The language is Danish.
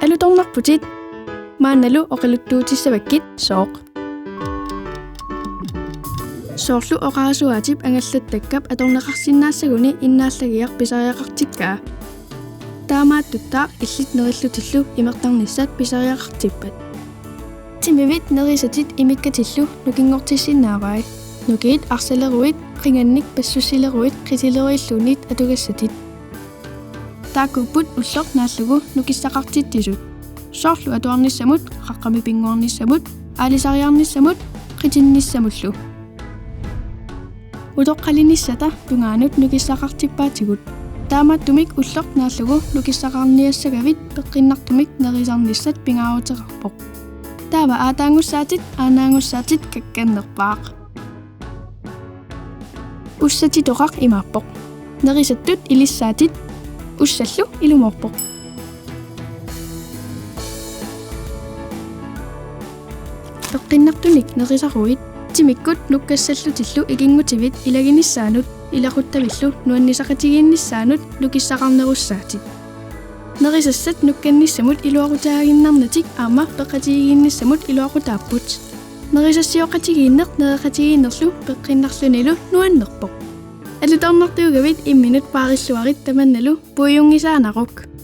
Alutornarputit maanalu oqaluttuutissavakkit sooq. Soorlu oqarasuatip angalluttakkap atornaqarsinnaassaguni innaallagiyaq pisariaqartikkaa. Taamaattuttaa illit nerillutillu imertarnissat pisariaqartippat. Timivit nerisatit imikkatillu nukingortissinnaavai. Nukiit arsaleruit qingannik passussileruit qitilerilluunit atugassatit. Taakupput ullor naallugu nukissaqartittisut. Soorlu atuarnissamut qaqqamipinguarnissamut aalisariarnissamut qitinnissamullu. Utoqqalinissata tungaanut nukissaqartippaatigut. Taamattumik ullor naallugu nukissaqarniassagavit peqqinnartumik nerisarnissat pingaaruteqarpoq. Taava aataangussaatit aanaangussaatit kakkannerpaaq. Ussatitoqaq imaarpoq. Nerisattut ilissaatit ussallu ilumorpoq. Peqqinnartunik nerisaruit timikkut nukkassallutillu ikingutivit ilaginissaanut ilaquttavillu nuannisaqatigiinnissaanut nukissaqarnerussaatit. Nerisassat nukkannissamut iluaqutaaginnarnatik aama peqqatigiinnissamut iluaqutaapput. Nerisassiоqatigiinneq nereqatigiinnerlu peqqinnarlunilu nuannerpoq. Alutornartuugavit imminut paarilluarit tamannalu puujungisaanaquk.